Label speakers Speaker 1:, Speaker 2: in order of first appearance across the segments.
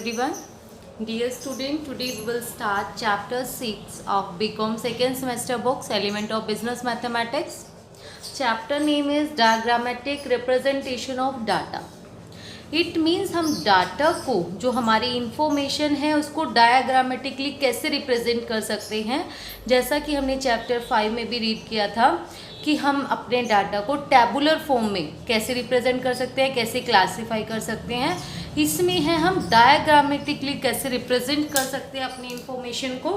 Speaker 1: everyone. Dear student, today we will start chapter 6 of BCom second semester books Element of Business Mathematics. Chapter name is Diagrammatic Representation of Data. It means हम data को, जो हमारी information है, उसको diagrammatically कैसे represent कर सकते हैं। जैसा कि हमने चैप्टर 5 में भी रीड किया था कि हम अपने डाटा को टैबुलर फॉर्म में कैसे रिप्रेजेंट कर सकते हैं, कैसे क्लासीफाई कर सकते हैं। इसमें है हम डायग्रामेटिकली कैसे रिप्रेजेंट कर सकते हैं अपनी इंफॉर्मेशन को।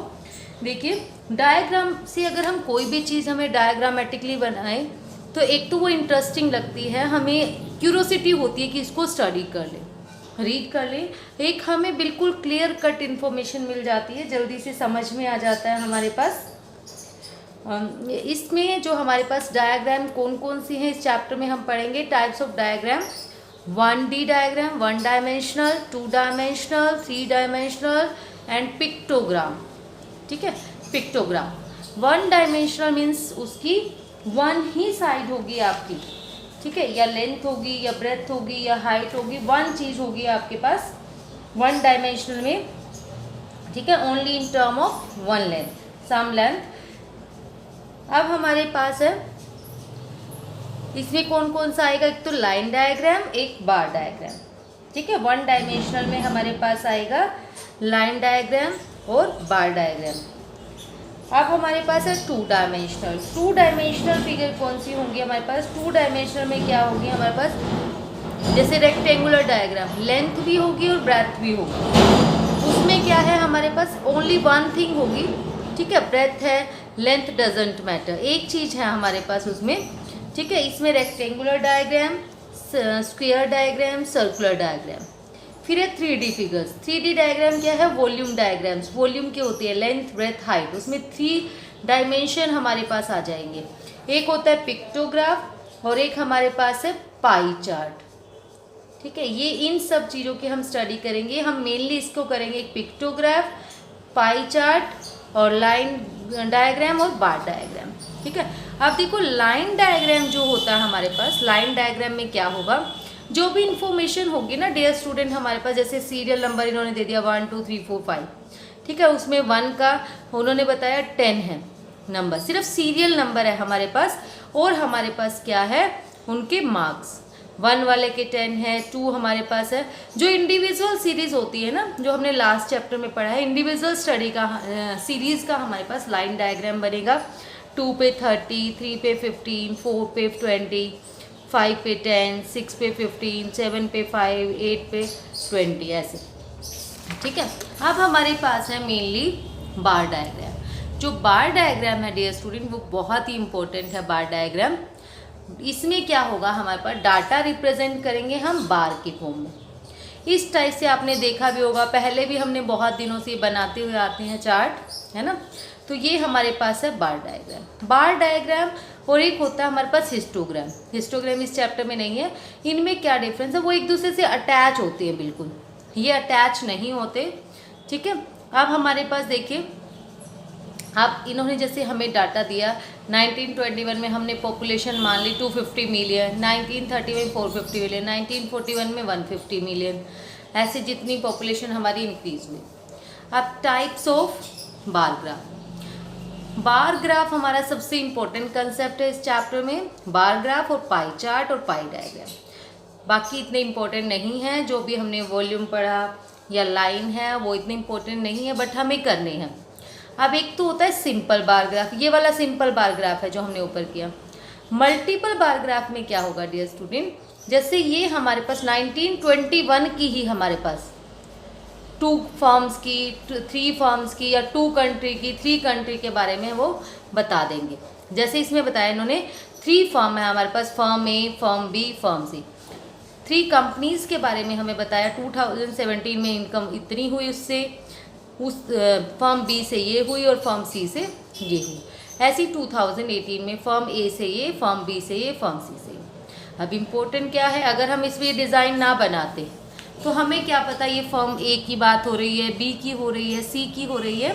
Speaker 1: देखिए, डायग्राम से अगर हम कोई भी चीज़ हमें डायग्रामेटिकली बनाए तो एक तो वो इंटरेस्टिंग लगती है, हमें क्यूरोसिटी होती है कि इसको स्टडी कर ले, रीड कर ले। एक हमें बिल्कुल क्लियर कट इन्फॉर्मेशन मिल जाती है, जल्दी से समझ में आ जाता है हमारे पास। इसमें जो हमारे पास डायग्राम कौन कौन सी हैं इस चैप्टर में हम पढ़ेंगे। Types of diagram, 1D diagram, 1 dimensional, 2 dimensional, 3 dimensional and pictogram. ठीक है, पिक्टोग्राम 1 डायमेंशनल मीन्स उसकी 1 ही साइड होगी आपकी, ठीक है, या लेंथ होगी या ब्रेथ होगी या हाइट होगी, 1 चीज़ होगी आपके पास 1 डायमेंशनल में, ठीक है, only in term of 1 length, some length. अब हमारे पास है, इसमें कौन कौन सा आएगा, एक तो लाइन डायग्राम, एक बार डायग्राम। ठीक है, 1 डायमेंशनल में हमारे पास आएगा लाइन डायग्राम और बार डायग्राम। अब हमारे पास है 2 डायमेंशनल। 2 डायमेंशनल फिगर कौन सी होंगी हमारे पास, 2 डायमेंशनल में क्या होगी हमारे पास, जैसे रेक्टेंगुलर डायग्राम, लेंथ भी होगी और ब्रेथ भी होगी। उसमें क्या है हमारे पास, ओनली 1 थिंग होगी, ठीक है, ब्रेथ है, लेंथ डजेंट मैटर, एक चीज़ है हमारे पास उसमें। ठीक है, इसमें rectangular diagram, square diagram, circular diagram. फिर है 3D फिगर्स। 3D डायग्राम क्या है, वॉल्यूम डायग्राम्स, वॉल्यूम की होती है लेंथ, ब्रेथ, हाइट, उसमें 3 डायमेंशन हमारे पास आ जाएंगे। एक होता है पिक्टोग्राफ और एक हमारे पास है पाई चार्ट। ठीक है, ये इन सब चीज़ों की हम स्टडी करेंगे। हम मेनली इसको करेंगे, एक पिक्टोग्राफ, पाई चार्ट और लाइन डायग्राम और बार डायग्राम। ठीक है, अब देखो लाइन डायग्राम जो होता है हमारे पास, लाइन डायग्राम में क्या होगा, जो भी इंफॉर्मेशन होगी ना डियर स्टूडेंट हमारे पास, जैसे सीरियल नंबर इन्होंने दे दिया 1 2 3 4 5, ठीक है, उसमें 1 का उन्होंने बताया 10 है नंबर, सिर्फ सीरियल नंबर है हमारे पास। और हमारे पास क्या है, उनके मार्क्स, 1 वाले के 10 है, 2 हमारे पास है। जो इंडिविजुअल सीरीज होती है ना, जो हमने लास्ट चैप्टर में पढ़ा है, इंडिविजुअल स्टडी का सीरीज का हमारे पास लाइन डायग्राम बनेगा। 2 पे 30, 3 पे 15, 4 पे 20, 5 पे 10, 6 पे 15, 7 पे 5, 8 पे 20, ऐसे। ठीक है, अब हमारे पास है मेनली बार डायग्राम। जो बार डायग्राम है डियर स्टूडेंट, वो बहुत ही इंपॉर्टेंट है बार डायग्राम। इसमें क्या होगा, हमारे पास डाटा रिप्रेजेंट करेंगे हम बार के फॉर्म में। इस टाइप से आपने देखा भी होगा, पहले भी हमने बहुत दिनों से बनाते हुए आते हैं चार्ट, है ना। तो ये हमारे पास है बार डायग्राम। बार डायग्राम और एक होता है हमारे पास हिस्टोग्राम। हिस्टोग्राम इस चैप्टर में नहीं है। इनमें क्या डिफरेंस है, वो एक दूसरे से अटैच होते हैं, बिल्कुल ये अटैच नहीं होते। ठीक है, अब हमारे पास देखिए, अब इन्होंने जैसे हमें डाटा दिया, 1921 में हमने पॉपुलेशन मान ली 250 मिलियन, 1930 में 450 मिलियन, 1941 में 150 मिलियन, ऐसे जितनी पॉपुलेशन हमारी इंक्रीज हुई। अब types of bar graph. Bar graph हमारा सबसे इम्पोर्टेंट कंसेप्ट है इस चैप्टर में, बार ग्राफ और पाई चार्ट और पाई डायग्राम। बाकी इतने इम्पोर्टेंट नहीं है, जो भी हमने वॉल्यूम पढ़ा या लाइन है वो इतने इम्पोर्टेंट नहीं है, बट हमें करने हैं। अब एक तो होता है सिंपल बार ग्राफ, ये वाला सिंपल बार ग्राफ है जो हमने ऊपर किया। मल्टीपल बार ग्राफ में क्या होगा डियर स्टूडेंट, जैसे ये हमारे पास 1921 की ही हमारे पास 2 फर्म्स की, 3 फर्म्स की या 2 कंट्री की, 3 कंट्री के बारे में वो बता देंगे। जैसे इसमें बताया इन्होंने 3 फर्म है हमारे पास, फर्म ए, firm B, firm C. 3 companies के बारे में हमें बताया, 2017 में इनकम इतनी हुई, उससे उस फर्म बी से ये हुई और फर्म सी से ये हुई। ऐसी 2018 में फर्म ए से ये, फर्म बी से ये, फर्म सी से ये। अब इम्पोर्टेंट क्या है, अगर हम इसमें डिज़ाइन ना बनाते तो हमें क्या पता ये फर्म ए की बात हो रही है, बी की हो रही है, सी की हो रही है,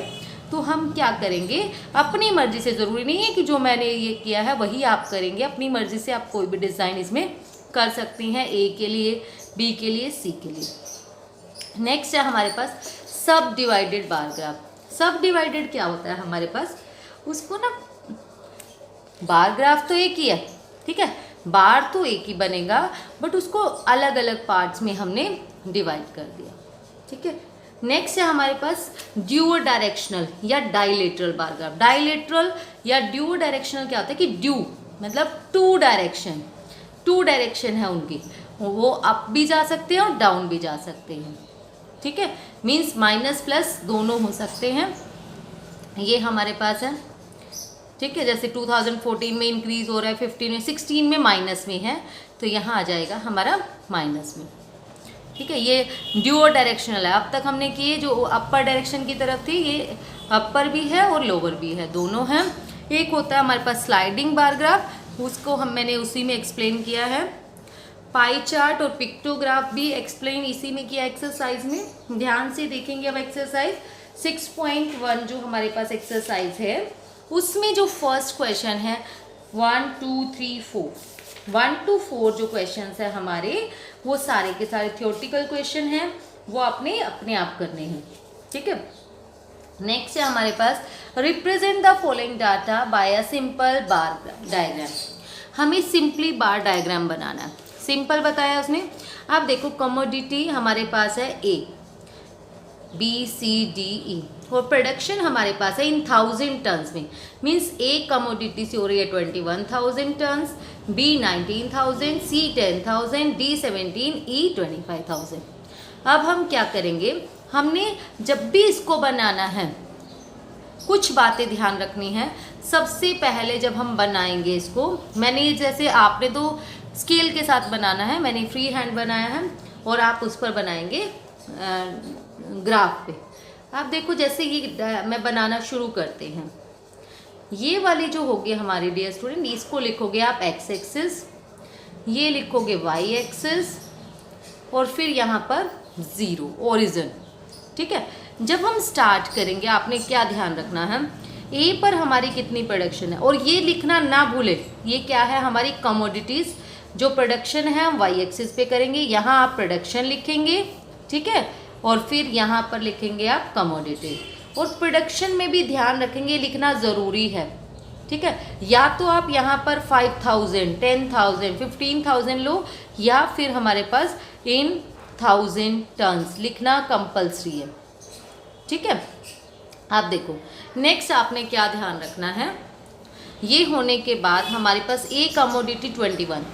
Speaker 1: तो हम क्या करेंगे, अपनी मर्जी से, ज़रूरी नहीं है कि जो मैंने ये किया है वही आप करेंगे, अपनी मर्जी से आप कोई भी डिज़ाइन इसमें कर सकती हैं, ए के लिए, बी के लिए, सी के लिए। नेक्स्ट है हमारे पास सब डिवाइडेड बार ग्राफ। सब डिवाइडेड क्या होता है हमारे पास, उसको ना बार ग्राफ तो एक ही है, ठीक है, बार तो एक ही बनेगा, बट उसको अलग अलग पार्ट्स में हमने डिवाइड कर दिया, ठीक है। नेक्स्ट है हमारे पास ड्यू डायरेक्शनल या डाइलेटरल बार ग्राफ। डाइलेटरल या ड्यू डायरेक्शनल क्या होता है कि ड्यू मतलब टू डायरेक्शन है उनकी, वो अप भी जा सकते हैं और डाउन भी जा सकते हैं, ठीक है, मीन्स माइनस प्लस दोनों हो सकते हैं। ये हमारे पास है, ठीक है, जैसे 2014 में इंक्रीज हो रहा है, 15 में, 16 में माइनस में है, तो यहाँ आ जाएगा हमारा माइनस में, ठीक है। ये ड्यू डायरेक्शनल है। अब तक हमने किए जो अपर डायरेक्शन की तरफ थी, ये अपर भी है और लोअर भी है, दोनों हैं। एक होता है हमारे पास स्लाइडिंग बार ग्राफ, उसको मैंने उसी में एक्सप्लेन किया है। पाई चार्ट और पिक्टोग्राफ भी एक्सप्लेन इसी में किया एक्सरसाइज में। ध्यान से देखेंगे अब एक्सरसाइज 6.1 जो हमारे पास एक्सरसाइज है, उसमें जो फर्स्ट क्वेश्चन है 1 2 3 4 1 to 4 जो क्वेश्चंस है हमारे, वो सारे के सारे थ्योरेटिकल क्वेश्चन हैं, वो अपने आप करने हैं, ठीक है। नेक्स्ट है हमारे पास represent the following data by a simple bar diagram. हमें सिंपली बार डायग्राम बनाना है, सिंपल बताया उसने। आप देखो कमोडिटी हमारे पास है A B C D E, और प्रोडक्शन हमारे पास है इन 1000 टन्स में, मीन्स ए कमोडिटी से हो रही है 21,000 टन्स, बी 19,000, सी 10,000, डी 17, ई 25,000। अब हम क्या करेंगे, हमने जब भी इसको बनाना है कुछ बातें ध्यान रखनी है। सबसे पहले जब हम बनाएंगे इसको, मैंने जैसे आपने तो स्केल के साथ बनाना है, मैंने फ्री हैंड बनाया है, और आप उस पर बनाएंगे ग्राफ पे। आप देखो जैसे ये मैं बनाना शुरू करते हैं, ये वाली जो होगी हमारी डियर स्टूडेंट, इसको लिखोगे आप एक्स एक्सिस, ये लिखोगे वाई एक्सिस, और फिर यहाँ पर 0 ओरिजिन, ठीक है। जब हम स्टार्ट करेंगे आपने क्या ध्यान रखना है, ए पर हमारी कितनी प्रोडक्शन है, और ये लिखना ना भूले, ये क्या है हमारी कमोडिटीज़, जो प्रोडक्शन है हम वाई एक्सिस पे करेंगे, यहाँ आप प्रोडक्शन लिखेंगे, ठीक है, और फिर यहाँ पर लिखेंगे आप कमोडिटी। और प्रोडक्शन में भी ध्यान रखेंगे, लिखना ज़रूरी है, ठीक है। या तो आप यहाँ पर 5,000, 10,000, 15,000 लो, या फिर हमारे पास इन 1000 टन्स लिखना कंपल्सरी है, ठीक है। आप देखो नेक्स्ट आपने क्या ध्यान रखना है, ये होने के बाद हमारे पास ए कमोडिटी 21,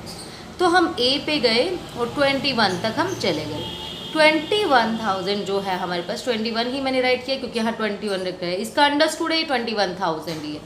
Speaker 1: तो हम ए पे गए और 21 तक हम चले गए। 21,000 जो है हमारे पास, 21 ही मैंने राइट किया क्योंकि यहाँ 21 रखा है, इसका अंडरस्टूड है 21,000 ही है।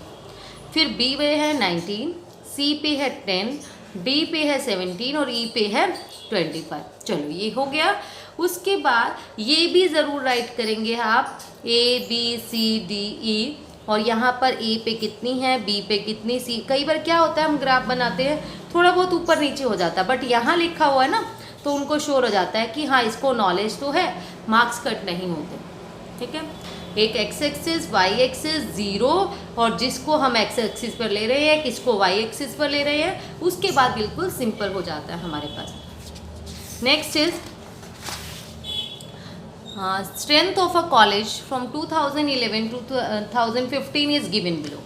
Speaker 1: फिर बी पे है 19, सी पे है 10, डी पे है 17 और ई पे है 25। चलो ये हो गया। उसके बाद ये भी ज़रूर राइट करेंगे आप A B C D E, और यहाँ पर ए पे कितनी है, बी पे कितनी, सी। कई बार क्या होता है हम ग्राफ बनाते हैं थोड़ा बहुत ऊपर नीचे हो जाता है, बट यहाँ लिखा हुआ है ना, तो उनको श्योर हो जाता है कि हाँ इसको नॉलेज तो है, मार्क्स कट नहीं होते, ठीक है। एक एक्स एक्सिस, वाई एक्सिस, 0, और जिसको हम एक्स एक्सिस पर ले रहे हैं, किसको वाई एक्सिस पर ले रहे हैं, उसके बाद बिल्कुल सिंपल हो जाता है हमारे पास। Next is strength of a college from 2011 to 2015 is given below.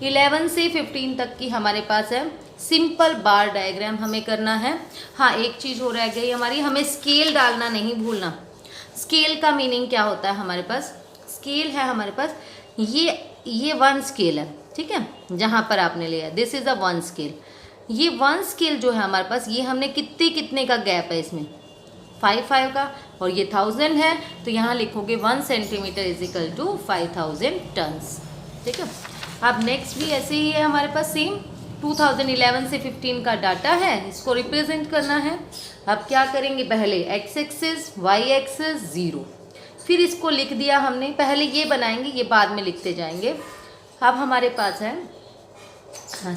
Speaker 1: 11 से 15 तक की हमारे पास है सिंपल बार डायग्राम हमें करना है। हाँ एक चीज़ हो रह गई हमारी, हमें स्केल डालना नहीं भूलना। स्केल का मीनिंग क्या होता है हमारे पास, स्केल है हमारे पास ये 1 स्केल है, ठीक है, जहाँ पर आपने लिया दिस इज़ अ 1 स्केल। ये 1 स्केल जो है हमारे पास, ये हमने कितने का गैप है इसमें, 5 का, और ये 1000 है, तो यहाँ लिखोगे 1 centimetre is equal to 5000 tons, ठीक है। अब नेक्स्ट भी ऐसे ही है हमारे पास, सेम 2011 से 15 का डाटा है, इसको रिप्रेजेंट करना है। अब क्या करेंगे, पहले एक्स एक्सिस, वाई एक्सिस 0, फिर इसको लिख दिया हमने, पहले ये बनाएंगे, ये बाद में लिखते जाएंगे। अब हमारे पास है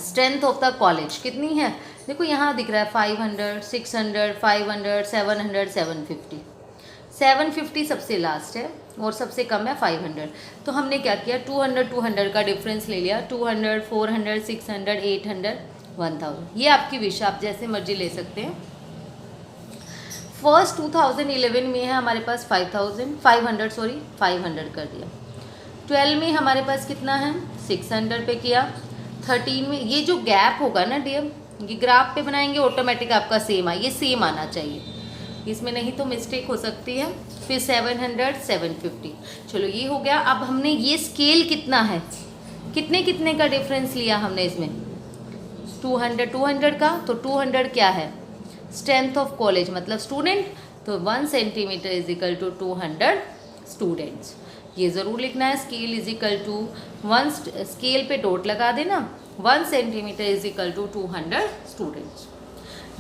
Speaker 1: स्ट्रेंथ ऑफ द कॉलेज कितनी है, देखो यहाँ दिख रहा है 500, 600, 500, 700, 750। 750 सबसे लास्ट है और सबसे कम है 500। तो हमने क्या किया, 200 का डिफरेंस ले लिया, 200, 400, 600, 800, 1000। ये आपकी विश, आप जैसे मर्जी ले सकते हैं। फर्स्ट 2011 में है हमारे पास 500 कर दिया। 12 में हमारे पास कितना है 600 पे किया। 13 में ये जो गैप होगा ना डियर, ये ग्राफ पे बनाएंगे ऑटोमेटिक आपका सेम ये सेम आना चाहिए, इसमें नहीं तो मिस्टेक हो सकती है। फिर 700 750, चलो ये हो गया। अब हमने ये स्केल कितना है, कितने कितने का डिफरेंस लिया हमने इसमें 200 का, तो 200 क्या है स्ट्रेंथ ऑफ कॉलेज मतलब स्टूडेंट, तो 1 centimetre is equal to 200 students. ये ज़रूर लिखना है scale is equal to 1, scale पे डॉट लगा देना, 1 centimetre is equal to 200 students.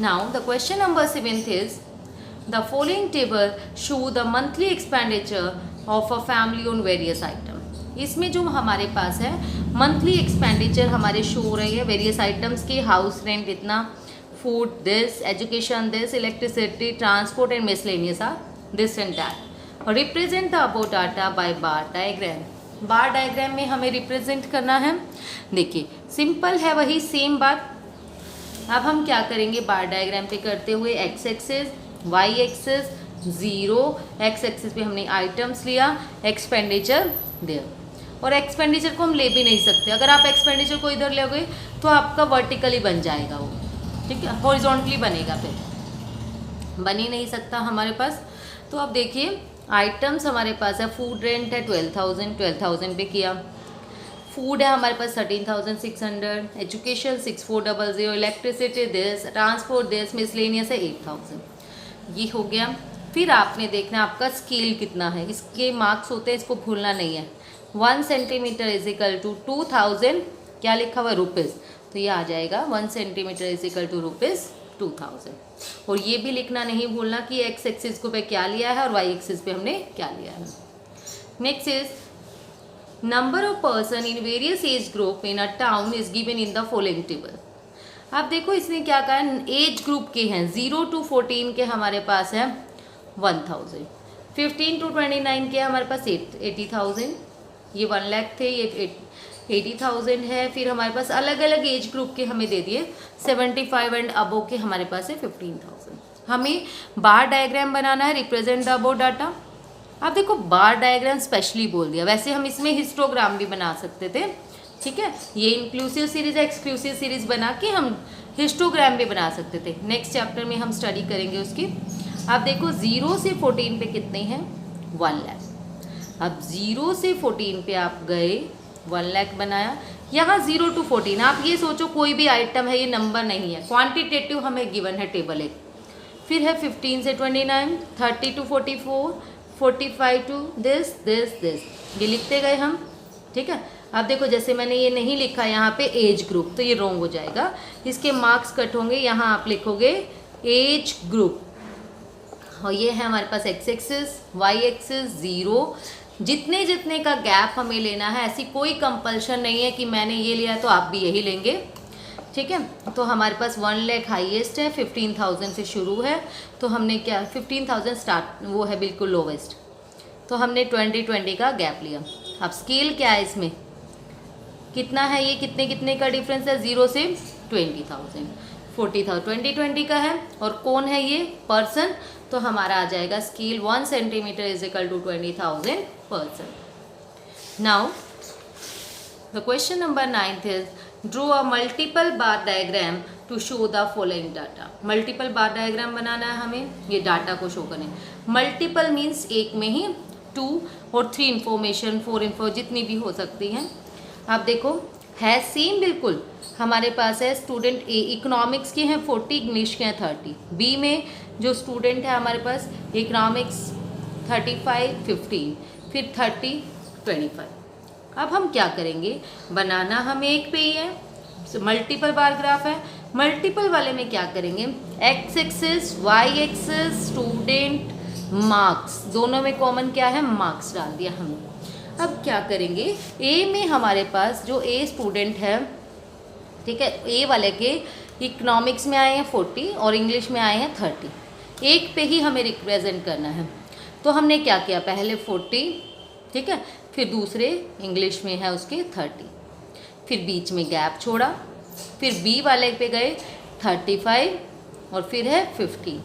Speaker 1: Now the question number 7 is the following table show the monthly expenditure of a family on various item. इसमें जो हमारे पास है मंथली एक्सपेंडिचर हमारे show हो रही है वेरियस आइटम्स की, हाउस रेंट इतना, food this, education this, electricity, transport and miscellaneous are this and that. Represent the above data by bar diagram. Bar diagram में हमें रिप्रेजेंट करना है, देखिए सिंपल है वही सेम बात। अब हम क्या करेंगे बार डायग्राम पे करते हुए, X axis, Y axis 0, X axis पे हमने आइटम्स लिया, एक्सपेंडिचर देयर, और एक्सपेंडिचर को हम ले भी नहीं सकते, अगर आप एक्सपेंडिचर को इधर लोगे तो आपका वर्टिकली बन जाएगा वो, ठीक है, हॉरिजॉन्टली बनेगा, फिर बन ही नहीं सकता हमारे पास। तो अब देखिए आइटम्स हमारे पास है, फूड रेंट है 12,000 पे किया, फूड है हमारे पास 13,600, education 6400, electricity this, transport this, miscellaneous है 8,000, ये हो गया। फिर आपने देखना आपका स्केल कितना है, इसके मार्क्स होते हैं, इसको भूलना नहीं है। 1 सेंटीमीटर इज इक्वल टू 2000, क्या लिखा हुआ रुपीज़, तो ये आ जाएगा 1 centimetre is equal to rupees 2000। और ये भी लिखना नहीं भूलना कि एक्स एक्सिस को पे क्या लिया है और वाई एक्सिस पे हमने क्या लिया है। Next is number of person in various age group in a town is given in the following table. आप देखो इसने क्या कहा, एज ग्रुप के हैं 0 to 14 के हमारे पास है 1000, 15 to 29 के हमारे पास 80,000, ये 1 लाख थे, ये 80,000 है। फिर हमारे पास अलग अलग एज ग्रुप के हमें दे दिए 75 एंड अबो के हमारे पास है 15,000। हमें बार डायग्राम बनाना है, रिप्रेजेंट द अबो डाटा। आप देखो बार डायग्राम स्पेशली बोल दिया, वैसे हम इसमें हिस्टोग्राम भी बना सकते थे, ठीक है, ये इंक्लूसिव सीरीज एक्सक्लूसिव सीरीज बना के हम हिस्टोग्राम भी बना सकते थे। नेक्स्ट चैप्टर में हम स्टडी करेंगे उसकी। आप देखो 0 से 14 पे कितने हैं 1 लाख। अब 0 से 14 पे आप गए 1 लाख बनाया, यहाँ 0 to 14 आप ये सोचो कोई भी आइटम है, ये नंबर नहीं है, क्वांटिटेटिव हमें गिवन है टेबल एक। फिर है 15 से 29, 30 to 44, 45 to दिस, ये लिखते गए हम, ठीक है। अब देखो जैसे मैंने ये नहीं लिखा यहाँ पे एज ग्रुप, तो ये रॉन्ग हो जाएगा, इसके मार्क्स कट होंगे, यहाँ आप लिखोगे एज ग्रुप। और ये है हमारे पास एक्स एक्सिस, वाई एक्सिस 0, जितने जितने का गैप हमें लेना है, ऐसी कोई कंपल्शन नहीं है कि मैंने ये लिया तो आप भी यही लेंगे, ठीक है। तो हमारे पास 1 लाख हाईएस्ट है, 15,000 से शुरू है, तो हमने क्या 15,000 स्टार्ट वो है बिल्कुल लोवेस्ट, तो हमने 20 का गैप लिया। अब स्केल क्या है इसमें कितना है, ये कितने कितने का डिफरेंस है 0 से 20,000, 40,000 20 का है, और कौन है ये पर्सन, तो हमारा आ जाएगा scale 1 centimetre is equal to 20,000 person. Now the question number 9 is draw a multiple bar diagram to show the following data. Multiple bar diagram बनाना है हमें, ये डाटा को शो करें। मल्टीपल मीन्स एक में ही 2 और 3 इंफॉर्मेशन 4 इन्फो जितनी भी हो सकती हैं। आप देखो है सेम बिल्कुल, हमारे पास है स्टूडेंट ए इकोनॉमिक्स के हैं 40, इंग्लिश के हैं 30। बी में जो स्टूडेंट है हमारे पास इकोनॉमिक्स 35 15, फिर 30 25। अब हम क्या करेंगे, बनाना हमें एक पे ही है, मल्टीपल बार ग्राफ है। मल्टीपल वाले में क्या करेंगे, X axis Y axis student marks, दोनों में कॉमन क्या है मार्क्स डाल दिया हमने। अब क्या करेंगे, ए में हमारे पास जो ए स्टूडेंट है, ठीक है, ए वाले के इकोनॉमिक्स में आए हैं 40 और इंग्लिश में आए हैं 30, एक पे ही हमें रिप्रेजेंट करना है। तो हमने क्या किया, पहले 40, ठीक है, फिर दूसरे इंग्लिश में है उसके 30, फिर बीच में गैप छोड़ा, फिर बी वाले पे गए 35 और फिर है 50,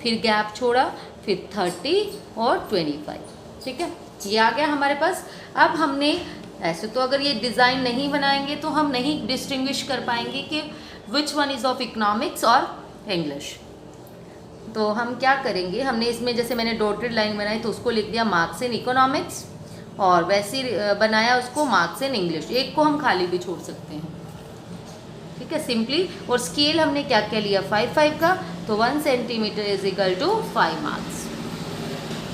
Speaker 1: फिर गैप छोड़ा, फिर 30 और 25, ठीक है, ये आ गया हमारे पास। अब हमने ऐसे तो अगर ये डिज़ाइन नहीं बनाएंगे तो हम नहीं डिस्टिंग्विश कर पाएंगे कि which one is of economics और इंग्लिश। तो हम क्या करेंगे, हमने इसमें जैसे मैंने डॉटेड लाइन बनाई तो उसको लिख दिया मार्क्स इन इकोनॉमिक्स, और वैसे बनाया उसको मार्क्स इन इंग्लिश, एक को हम खाली भी छोड़ सकते हैं, ठीक है, सिंपली। और स्केल हमने क्या क्या लिया, 5 का, तो 1 centimetre is equal to 5 marks.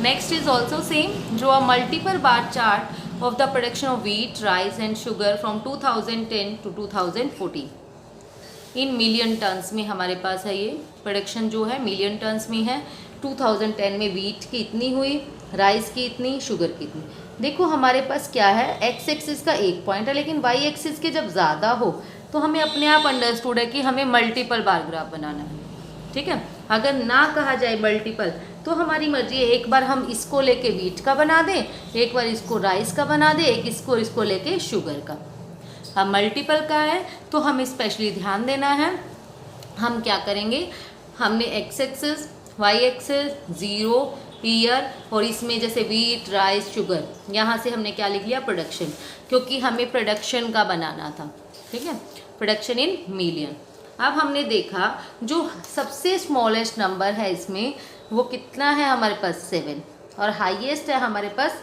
Speaker 1: Next is also same, draw a multiple bar chart of the production of wheat, rice and sugar from 2010 to 2014 in million tons में। हमारे पास है ये प्रोडक्शन जो है मिलियन टन्स में है। 2010 में व्हीट की इतनी हुई, राइस की इतनी, शुगर की इतनी। देखो हमारे पास क्या है, एक्स एक्सिस का एक पॉइंट है, लेकिन वाई एक्सिस के जब ज़्यादा हो तो हमें अपने आप अंडरस्टूड है कि हमें मल्टीपल बार ग्राफ बनाना है, ठीक है। अगर ना कहा जाए मल्टीपल तो हमारी मर्जी है, एक बार हम इसको लेके व्हीट का बना दें, एक बार इसको राइस का बना दें, एक इसको लेके शुगर का। अब मल्टीपल का है तो हमें स्पेशली ध्यान देना है। हम क्या करेंगे, हमने X axis, Y axis, zero, year, और इसमें जैसे व्हीट, राइस, शुगर, यहाँ से हमने क्या लिख लिया, प्रोडक्शन, क्योंकि हमें प्रोडक्शन का बनाना था, ठीक है, प्रोडक्शन इन मिलियन। अब हमने देखा जो सबसे स्मॉलेस्ट नंबर है इसमें वो कितना है, हमारे पास 7, और हाईएस्ट है हमारे पास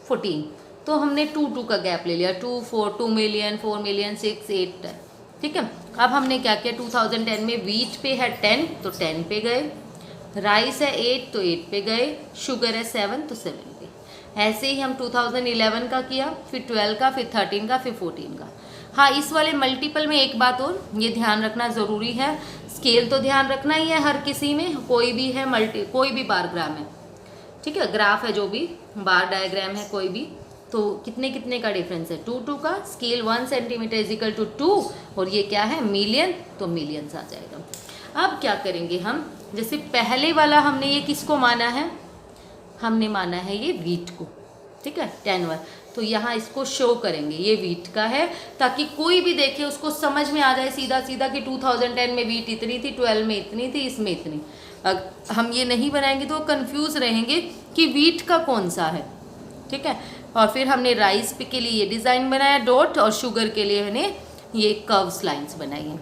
Speaker 1: 14, तो हमने 2 का गैप ले लिया, 2, 4, 2 मिलियन, 4 मिलियन, 6, 8, 10, ठीक है। अब हमने क्या किया, 2010 में व्हीट पे है 10 तो 10 पे गए, राइस है 8 तो 8 पे गए, शुगर है 7 तो 7 पे। ऐसे ही हम 2011 का किया, फिर 12 का, फिर 13 का, फिर 14 का। हाँ, इस वाले मल्टीपल में एक बात और ये ध्यान रखना ज़रूरी है, स्केल तो ध्यान रखना ही है हर किसी में, कोई भी है कोई भी बार ग्राम है, ठीक है, ग्राफ है जो भी, बार डायग्राम है कोई भी, तो कितने कितने का डिफरेंस है, 2 का, scale 1 centimetre is equal to 2, और ये क्या है, मिलियन, तो मिलियंस आ जाएगा। अब क्या करेंगे हम, जैसे पहले वाला हमने ये किसको माना है, हमने माना है ये व्हीट को, ठीक है, 10 तो यहाँ इसको शो करेंगे ये व्हीट का है, ताकि कोई भी देखे उसको समझ में आ जाए सीधा सीधा कि 2010 में व्हीट इतनी थी, 12 में इतनी थी, इसमें इतनी। हम ये नहीं बनाएंगे तो कंफ्यूज रहेंगे कि व्हीट का कौन सा है, ठीक है। और फिर हमने राइस पे के लिए ये डिज़ाइन बनाया डॉट, और शुगर के लिए मैंने ये कर्व्स लाइंस बनाई हैं।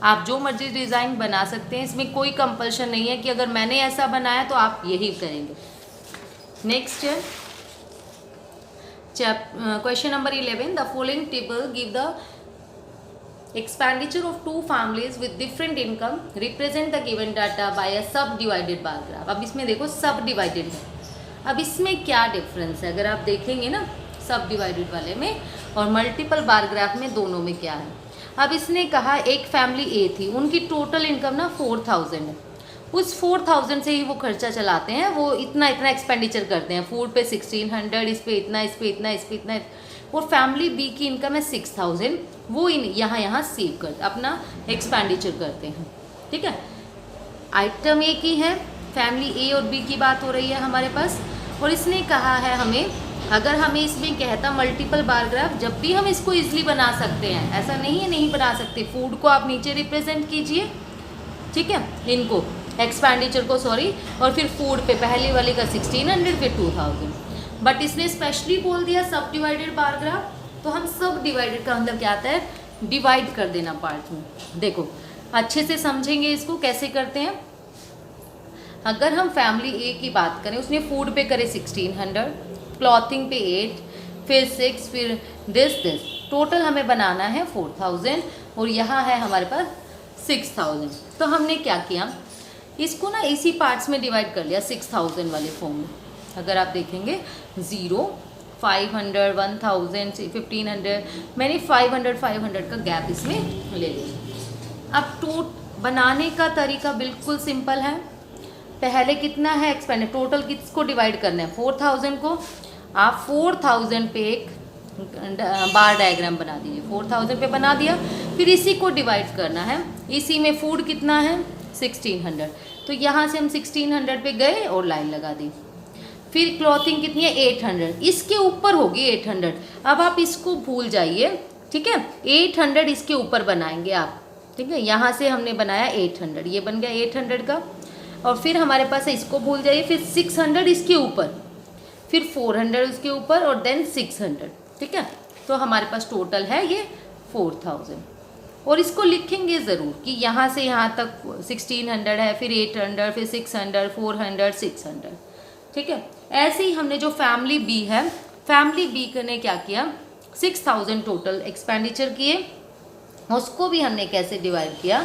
Speaker 1: आप जो मर्जी डिज़ाइन बना सकते हैं, इसमें कोई कंपल्शन नहीं है कि अगर मैंने ऐसा बनाया तो आप यही करेंगे। नेक्स्ट है question number 11, the following table give the expenditure of 2 families with different income represent the given data by a subdivided bar graph। अब इसमें देखो सब डिवाइडेड है, अब इसमें क्या डिफरेंस है, अगर आप देखेंगे ना सब डिवाइडेड वाले में और मल्टीपल बार ग्राफ में, दोनों में क्या है। अब इसने कहा एक फैमिली ए थी, उनकी टोटल इनकम ना 4000 है, उस 4000 से ही वो खर्चा चलाते हैं, वो इतना इतना एक्सपेंडिचर करते हैं, फूड पे 1600, इस पे इतना, इस पे इतना, इस पे इतना। और फैमिली बी की इनकम है 6000, वो यहाँ सेव करते, अपना एक्सपेंडिचर करते हैं, ठीक है। आइटम ए की है, फैमिली ए और बी की बात हो रही है हमारे पास, और इसने कहा है हमें, अगर हमें इसमें कहता मल्टीपल बार ग्राफ, जब भी हम इसको इजीली बना सकते हैं, ऐसा नहीं है नहीं बना सकते। फूड को आप नीचे रिप्रेजेंट कीजिए, ठीक है, इनको एक्सपेंडिचर को, सॉरी, और फिर फूड पे पहले वाले का 1600, फिर 2000। बट इसने स्पेशली बोल दिया सब डिवाइडेड बार ग्राफ, तो हम सब डिवाइडेड का मतलब क्या आता है, डिवाइड कर देना पार्ट में। देखो अच्छे से समझेंगे इसको कैसे करते हैं। अगर हम फैमिली ए की बात करें, उसने फूड पे करे 1600, क्लॉथिंग पे 8, फिर 6, फिर दिस, टोटल हमें बनाना है 4000, और यहाँ है हमारे पास 6000। तो हमने क्या किया, इसको ना इसी पार्ट्स में डिवाइड कर लिया 6000 वाले फॉर्म में। अगर आप देखेंगे 0, 500, 1000, 1500, मैंने 500 का गैप इसमें ले लिया। अब बनाने का तरीका बिल्कुल सिंपल है। पहले कितना है एक्सपेंड, टोटल किसको डिवाइड करना है, 4000 को। आप 4000 पे एक बार डायग्राम बना दीजिए, 4000 पे बना दिया, फिर इसी को डिवाइड करना है। इसी में फूड कितना है 1600, तो यहाँ से हम 1600 पे गए और लाइन लगा दी। फिर क्लॉथिंग कितनी है 800, इसके ऊपर होगी 800। अब आप इसको भूल जाइए, ठीक है, 800 इसके ऊपर बनाएंगे आप, ठीक है। यहाँ से हमने बनाया 800, ये बन गया 800 का। और फिर हमारे पास है, इसको भूल जाइए, फिर 600 इसके ऊपर, फिर 400 उसके ऊपर और देन 600, ठीक है। तो हमारे पास टोटल है ये 4000। और इसको लिखेंगे ज़रूर कि यहाँ से यहाँ तक 1600 है, फिर 800, फिर 600, 400, 600, ठीक है। ऐसे ही हमने जो फैमिली बी है, फैमिली बी ने क्या किया, 6000 टोटल एक्सपेंडिचर किए। उसको भी हमने कैसे डिवाइड किया,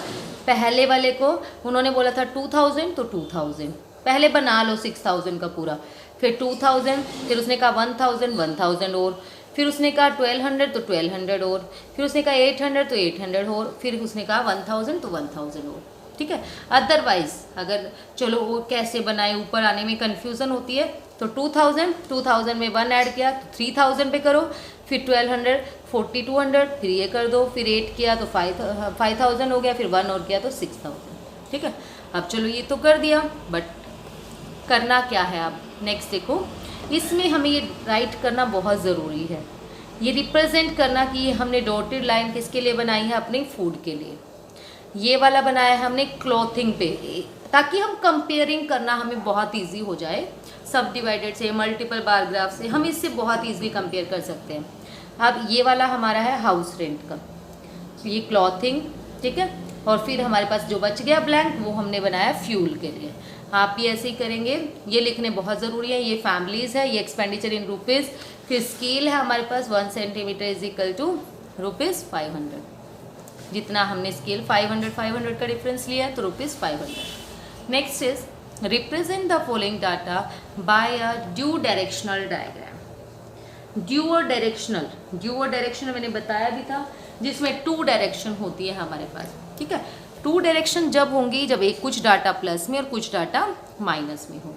Speaker 1: पहले वाले को उन्होंने बोला था 2000, तो 2000 पहले बना लो 6000 का पूरा, फिर 2000, फिर उसने कहा 1000, 1000 और, फिर उसने कहा 1200 तो 1200 और, फिर उसने कहा 800 तो 800 और, फिर उसने कहा 1000 तो 1000 और, ठीक है। अदरवाइज अगर चलो वो कैसे बनाए, ऊपर आने में कन्फ्यूज़न होती है, तो 2000 में 1 ऐड किया तो 3000 पे करो, फिर 1200, 4200, फिर ये कर दो, फिर 8 किया तो 5000 हो गया, फिर 1 और किया तो 6000, ठीक है। अब चलो ये तो कर दिया, बट करना क्या है अब नेक्स्ट देखो, इसमें हमें ये राइट करना बहुत ज़रूरी है, ये रिप्रेजेंट करना कि ये हमने डॉटेड लाइन किसके लिए बनाई है, अपने फूड के लिए। ये वाला बनाया है हमने क्लॉथिंग पे, ताकि हम कंपेयरिंग करना हमें बहुत इजी हो जाए, सब डिवाइडेड से, मल्टीपल बार ग्राफ से हम इससे बहुत इजीली कंपेयर कर सकते हैं। अब ये वाला हमारा है हाउस रेंट का, ये क्लॉथिंग, ठीक है। और फिर हमारे पास जो बच गया ब्लैंक वो हमने बनाया फ्यूल के लिए। आप भी ऐसे ही करेंगे, ये लिखने बहुत ज़रूरी है। ये फैमिलीज़ है, ये एक्सपेंडिचर इन रुपीज़, फिर स्केल है हमारे पास 1 सेंटीमीटर इज इक्वल टू ₹500, जितना हमने स्केल 500 का डिफरेंस लिया है तो ₹500। Next is represent the following data by a duo directional diagram. Duo और डायरेक्शनल मैंने बताया भी था, जिसमें 2 डायरेक्शन होती है हमारे पास, ठीक है। 2 डायरेक्शन जब होंगी जब एक कुछ डाटा प्लस में और कुछ डाटा माइनस में हो।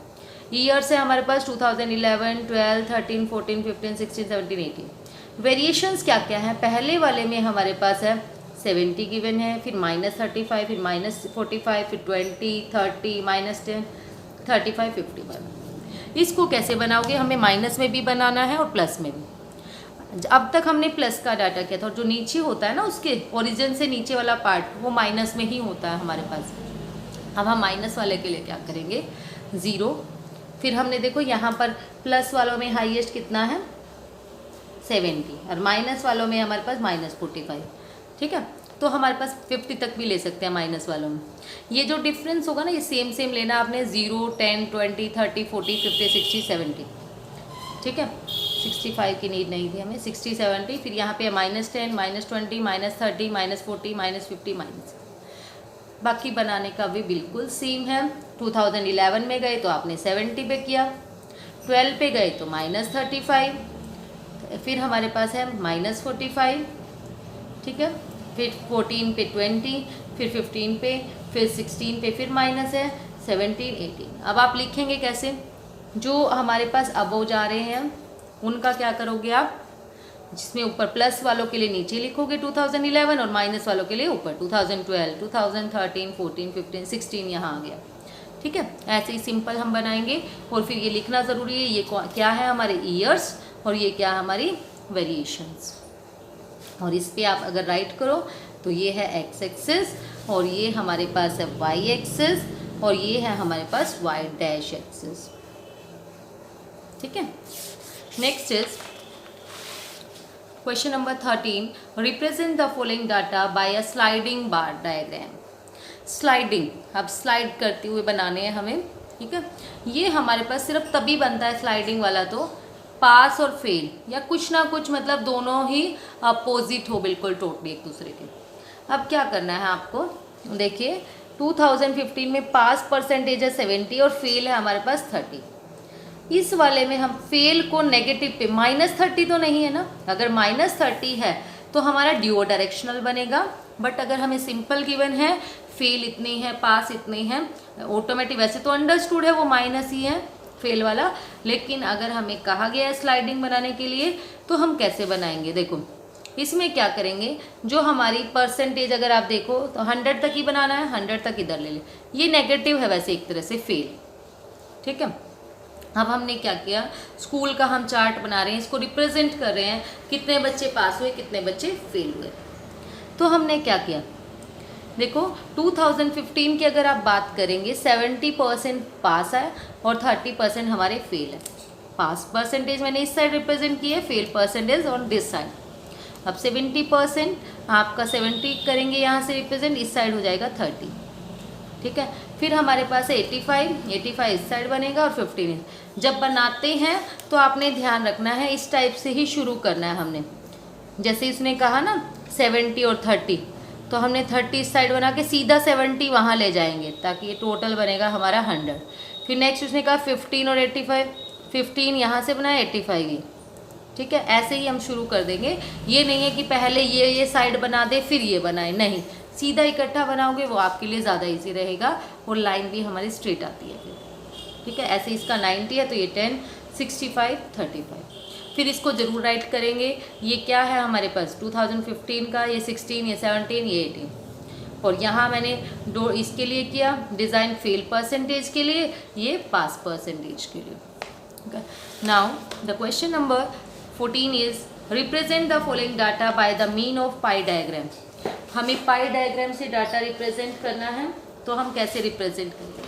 Speaker 1: ईयर्स है हमारे पास 2011, 12, 13, 14, 15, 16, 17, 18। वेरिएशंस क्या क्या है, पहले वाले में हमारे पास है 70 गिवन है, फिर -35, फिर -45, फिर 20, 30, -10, 35, 55। इसको कैसे बनाओगे, हमें माइनस में भी बनाना है और प्लस में भी। अब तक हमने प्लस का डाटा किया था, और जो नीचे होता है ना उसके ओरिजिन से नीचे वाला पार्ट वो माइनस में ही होता है हमारे पास। अब हम माइनस वाले के लिए क्या करेंगे, 0। फिर हमने देखो यहाँ पर प्लस वालों में हाईएस्ट कितना है 70, और माइनस वालों में हमारे पास -45, ठीक है। तो हमारे पास 50 तक भी ले सकते हैं माइनस वालों में। ये जो डिफरेंस होगा ना ये सेम लेना आपने, 0, 10, 20, 30, 40, 50, 60, 70, ठीक है। 65 की नीड नहीं थी हमें, 60, 70, फिर यहाँ पे -10, -20, -30, -40, -50, बाकी बनाने का भी बिल्कुल सेम है। 2011 में गए तो आपने 70 पे किया, 12 पे गए तो -35, फिर हमारे पास है -45, ठीक है। फिर 14 पे 20, फिर 15 पे, फिर 16 पे, फिर माइनस है 17, 18। अब आप लिखेंगे कैसे, जो हमारे पास अबव जा रहे हैं उनका क्या करोगे आप, जिसमें ऊपर प्लस वालों के लिए नीचे लिखोगे 2011 और माइनस वालों के लिए ऊपर 2012, 2013, 14, 15, 16 यहाँ आ गया, ठीक है। ऐसे ही सिंपल हम बनाएंगे, और फिर ये लिखना ज़रूरी है, ये क्या है हमारे ईयर्स और ये क्या है हमारी वेरिएशंस। और इस पे आप अगर राइट करो तो ये है एक्स एक्सिस, और ये हमारे पास है वाई एक्सिस, और ये है हमारे पास वाई डैश एक्सिस, ठीक है। Next is question number 13, represent the following data by a sliding bar diagram. Sliding, अब स्लाइड करते हुए बनाने हैं हमें, ठीक है। ये हमारे पास सिर्फ तभी बनता है स्लाइडिंग वाला तो पास और फेल, या कुछ ना कुछ मतलब दोनों ही अपोजिट हो बिल्कुल टोटली एक दूसरे के। अब क्या करना है आपको, देखिए 2015 में पास परसेंटेज है 70 और फेल है हमारे पास 30। इस वाले में हम फेल को नेगेटिव पे, -30 तो नहीं है ना, अगर -30 है तो हमारा ड्यूओ डायरेक्शनल बनेगा। बट अगर हमें सिंपल गिवन है फेल इतनी है पास इतनी है, ऑटोमेटिक वैसे तो अंडरस्टूड है वो माइनस ही है फेल वाला, लेकिन अगर हमें कहा गया है स्लाइडिंग बनाने के लिए तो हम कैसे बनाएंगे, देखो इसमें क्या करेंगे, जो हमारी परसेंटेज अगर आप देखो तो 100 तक ही बनाना है, 100 तक इधर ले ले, ये नेगेटिव है वैसे एक तरह से फेल, ठीक है। अब हमने क्या किया, स्कूल का हम चार्ट बना रहे हैं, इसको रिप्रेजेंट कर रहे हैं, कितने बच्चे पास हुए कितने बच्चे फेल हुए। तो हमने क्या किया, देखो 2015 की अगर आप बात करेंगे 70% पास है और 30% हमारे फेल है। पास परसेंटेज मैंने इस साइड रिप्रेजेंट किया है, fail percentage on this side. अब 70% आपका 70 करेंगे यहाँ से रिप्रेजेंट, इस साइड हो जाएगा 30, ठीक है। फिर हमारे पास है 85 इस साइड बनेगा और 15। जब बनाते हैं तो आपने ध्यान रखना है इस टाइप से ही शुरू करना है हमने। जैसे इसने कहा ना 70 और 30, तो हमने 30 इस साइड बना के सीधा 70 वहाँ ले जाएंगे ताकि ये टोटल बनेगा हमारा 100। फिर नेक्स्ट उसने कहा 15 और 85, 15 यहाँ से बनाया 85 ये, ठीक है। ऐसे ही हम शुरू कर देंगे। ये नहीं है कि पहले ये साइड बना दे फिर ये बनाए, नहीं, सीधा इकट्ठा बनाओगे वो आपके लिए ज़्यादा इजी रहेगा और लाइन भी हमारी स्ट्रेट आती है फिर, ठीक है। ऐसे इसका 90 है तो ये 10, 65, 35। फिर इसको ज़रूर राइट करेंगे। ये क्या है हमारे पास 2015 का, ये 16, ये 17, ये 18। और यहाँ मैंने दो इसके लिए किया डिज़ाइन फेल परसेंटेज के लिए, ये पास परसेंटेज के लिए। Now the question number 14 is represent the following data by the mean of pie diagram. हमें पाई डायग्राम से डाटा रिप्रेजेंट करना है, तो हम कैसे रिप्रेजेंट करेंगे?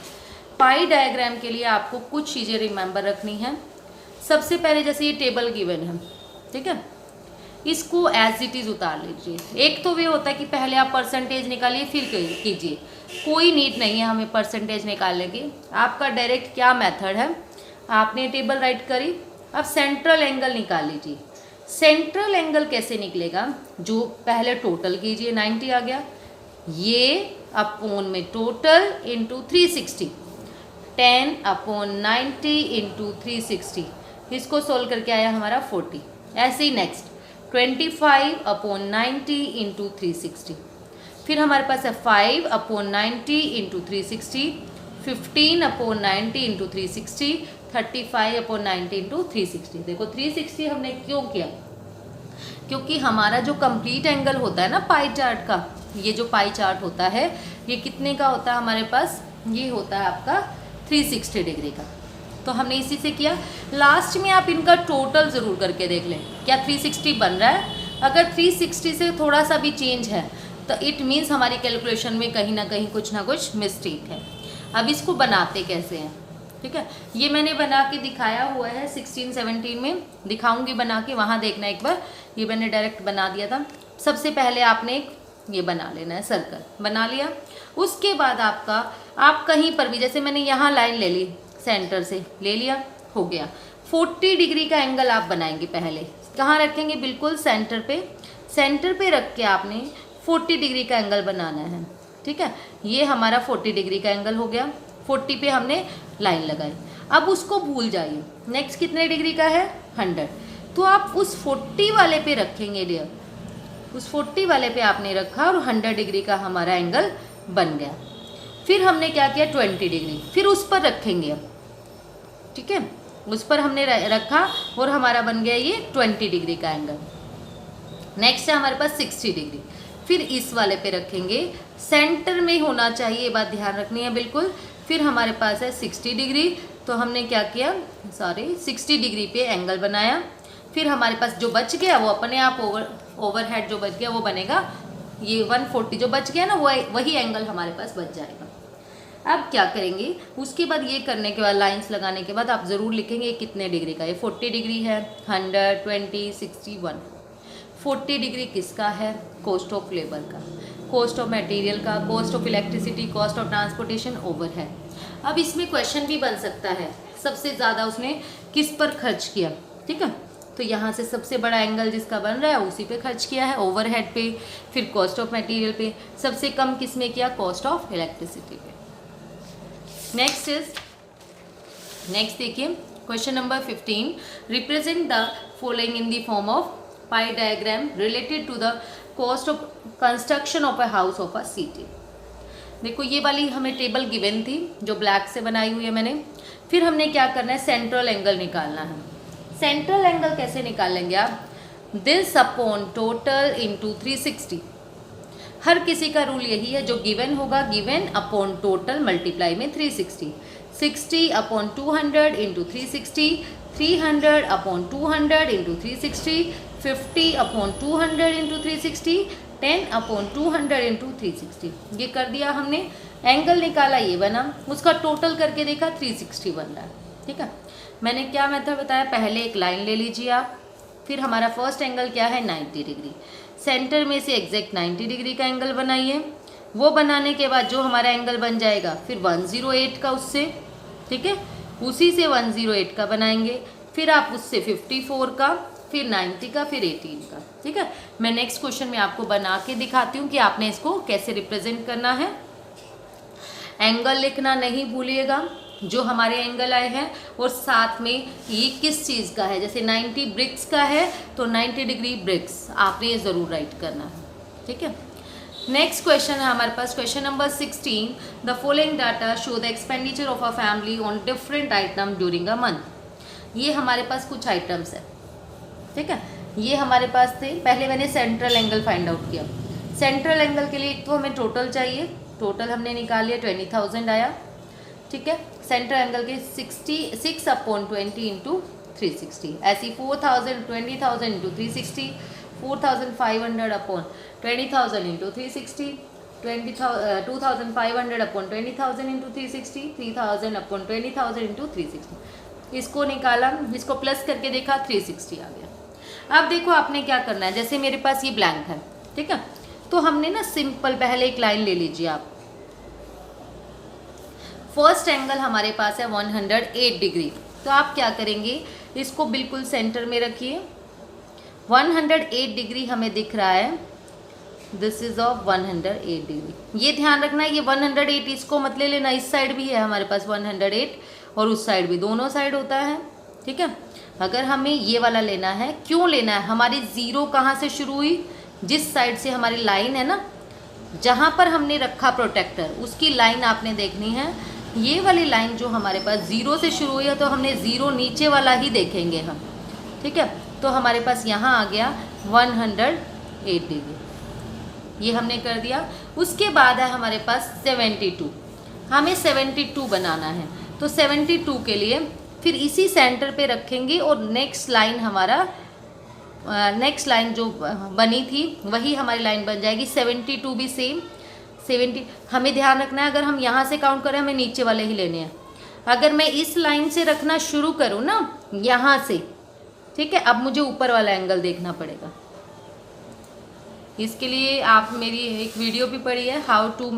Speaker 1: पाई डायग्राम के लिए आपको कुछ चीज़ें रिमेंबर रखनी है। सबसे पहले जैसे ये टेबल गिवन है, ठीक है, इसको एज इट इज़ उतार लीजिए। एक तो वे होता है कि पहले आप परसेंटेज निकालिए फिर कीजिए, कोई नीड नहीं है हमें परसेंटेज निकालने की। आपका डायरेक्ट क्या मेथड है, आपने टेबल राइट करी, अब सेंट्रल एंगल निकाल लीजिए। सेंट्रल एंगल कैसे निकलेगा, जो पहले टोटल कीजिए 90 आ गया, ये अपॉन में टोटल इंटू 360, 10 अपॉन 90 इंटू 360, इसको सोल्व करके आया हमारा 40। ऐसे ही नेक्स्ट 25 अपॉन 90 इंटू 360, फिर हमारे पास है 5 upon 90 into 360, 15 upon 90 into 360, 35 upon 90 into 360। देखो 360 हमने क्यों किया, क्योंकि हमारा जो कंप्लीट एंगल होता है ना पाई चार्ट का, ये जो पाई चार्ट होता है ये कितने का होता है हमारे पास, ये होता है आपका 360 डिग्री का। तो हमने इसी से किया। लास्ट में आप इनका टोटल ज़रूर करके देख लें क्या 360 बन रहा है। अगर 360 से थोड़ा सा भी चेंज है तो इट मीन्स हमारी कैलकुलेशन में कहीं ना कुछ मिस्टेक है। अब इसको बनाते कैसे हैं, ठीक है, ये मैंने बना के दिखाया हुआ है 16, 17 में दिखाऊंगी बना के, वहाँ देखना एक बार। ये मैंने डायरेक्ट बना दिया था। सबसे पहले आपने एक ये बना लेना है, सर्कल बना लिया। उसके बाद आप कहीं पर भी, जैसे मैंने यहाँ लाइन ले ली, सेंटर से ले लिया, हो गया 40 डिग्री का एंगल आप बनाएंगे। पहले कहाँ रखेंगे, बिल्कुल सेंटर पे, सेंटर पे रख के आपने 40 डिग्री का एंगल बनाना है, ठीक है। ये हमारा 40 डिग्री का एंगल हो गया, 40 पे हमने लाइन लगाई। अब उसको भूल जाइए, नेक्स्ट कितने डिग्री का है 100, तो आप उस 40 वाले पे रखेंगे डियर, उस 40 वाले पे आपने रखा और 100 डिग्री का हमारा एंगल बन गया। फिर हमने क्या किया 20 डिग्री, फिर उस पर रखेंगे अब, ठीक है, उस पर हमने रखा और हमारा बन गया ये 20 डिग्री का एंगल। नेक्स्ट है हमारे पास 60 डिग्री, फिर इस वाले पे रखेंगे, सेंटर में होना चाहिए, ये बात ध्यान रखनी है बिल्कुल। फिर हमारे पास है 60 डिग्री, तो हमने क्या किया, 60 डिग्री पे एंगल बनाया। फिर हमारे पास जो बच गया वो अपने आप ओवरहेड जो बच गया वो बनेगा, ये 140 जो बच गया ना वही एंगल हमारे पास बच जाएगा। अब क्या करेंगे, उसके बाद ये करने के बाद लाइंस लगाने के बाद आप ज़रूर लिखेंगे कितने डिग्री का, ये 40 डिग्री है, 100, 20, 60, 140। 40 डिग्री किसका है, कॉस्ट ऑफ लेबर का, कॉस्ट ऑफ मटेरियल का, cost of electricity, cost of transportation, overhead. अब इसमें क्वेश्चन भी बन सकता है सबसे ज़्यादा उसने किस पर खर्च किया, ठीक है, तो यहाँ से सबसे बड़ा एंगल जिसका बन रहा है उसी पे खर्च किया है, ओवरहेड पे, फिर कॉस्ट ऑफ मटेरियल पे, सबसे कम किस में किया, कॉस्ट ऑफ इलेक्ट्रिसिटी पे। नेक्स्ट देखिए question number 15, represent the following in the form of pie diagram related to the cost of construction of a house of a city. देखो ये वाली हमें टेबल गिवन थी जो ब्लैक से बनाई हुई है मैंने। फिर हमने क्या करना है, सेंट्रल एंगल निकालना है। सेंट्रल एंगल कैसे निकालेंगे आप, दिस अपॉन टोटल इंटू 360। हर किसी का रूल यही है, जो गिवन होगा गिवन अपॉन टोटल मल्टीप्लाई में 360, 60 upon 200 into 360, 300 upon 200 into 360, 50 upon 200 into 360, 10/200 into 360। ये कर दिया हमने, एंगल निकाला, ये बना, उसका टोटल करके देखा 360 बन रहा है। ठीक है, मैंने क्या मेथड बताया, पहले एक लाइन ले लीजिए आप, फिर हमारा फर्स्ट एंगल क्या है 90 डिग्री, सेंटर में से एग्जैक्ट 90 डिग्री का एंगल बनाइए। वो बनाने के बाद जो हमारा एंगल बन जाएगा फिर 108 का उससे, ठीक है, उसी से 108 का बनाएंगे, फिर आप उससे 54 का, फिर 90 का, फिर 18 का। ठीक है, मैं नेक्स्ट क्वेश्चन में आपको बना के दिखाती हूँ कि आपने इसको कैसे रिप्रेजेंट करना है। एंगल लिखना नहीं भूलिएगा जो हमारे एंगल आए हैं, और साथ में ये किस चीज़ का है, जैसे 90 ब्रिक्स का है तो 90 डिग्री ब्रिक्स आपने ये ज़रूर राइट करना है। ठीक है, नेक्स्ट क्वेश्चन है हमारे पास, question number 16, the following data show the expenditure of a family on different item during a month. ये हमारे पास कुछ आइटम्स है। ठीक है, ये हमारे पास थे, पहले मैंने सेंट्रल एंगल फाइंड आउट किया। सेंट्रल एंगल के लिए तो हमें टोटल चाहिए, टोटल हमने निकाल लिया 20,000 आया। ठीक है, सेंट्रल एंगल के 6/20 इंटू 360, ऐसी 4,000 20,000 इंटू 360, 4,500/20,000 इंटू 360, 2,500/20,000 इंटू 360, 3,000/20,000 इंटू 360। इसको निकाला, इसको प्लस करके देखा 360 आ गया। अब देखो आपने क्या करना है, जैसे मेरे पास ये ब्लैंक है, ठीक है, तो हमने ना सिंपल पहले एक लाइन ले लीजिए आप। फर्स्ट एंगल हमारे पास है 108 डिग्री, तो आप क्या करेंगे, इसको बिल्कुल सेंटर में रखिए। 108 डिग्री हमें दिख रहा है, दिस इज ऑफ 108 डिग्री। ये ध्यान रखना है, ये 108 इसको मत ले लेना, इस साइड भी है हमारे पास 108 और उस साइड भी, दोनों साइड होता है। ठीक है, अगर हमें ये वाला लेना है, क्यों लेना है, हमारी ज़ीरो कहाँ से शुरू हुई, जिस साइड से हमारी लाइन है ना, जहाँ पर हमने रखा प्रोटेक्टर, उसकी लाइन आपने देखनी है। ये वाली लाइन जो हमारे पास ज़ीरो से शुरू हुई है, तो हमने ज़ीरो नीचे वाला ही देखेंगे हम। ठीक है, तो हमारे पास यहाँ आ गया 108 डिग्री, ये हमने कर दिया। उसके बाद है हमारे पास 72, हमें 72 बनाना है, तो 72 के लिए फिर इसी सेंटर पे रखेंगे, और नेक्स्ट लाइन हमारा नेक्स्ट लाइन जो बनी थी वही हमारी लाइन बन जाएगी। 72 भी सेम 70, हमें ध्यान रखना है, अगर हम यहाँ से काउंट करें हमें नीचे वाले ही लेने हैं। अगर मैं इस लाइन से रखना शुरू करूँ ना, यहाँ से, ठीक है, अब मुझे ऊपर वाला एंगल देखना पड़ेगा। इसके लिए आप मेरी एक वीडियो भी पढ़ी है, how to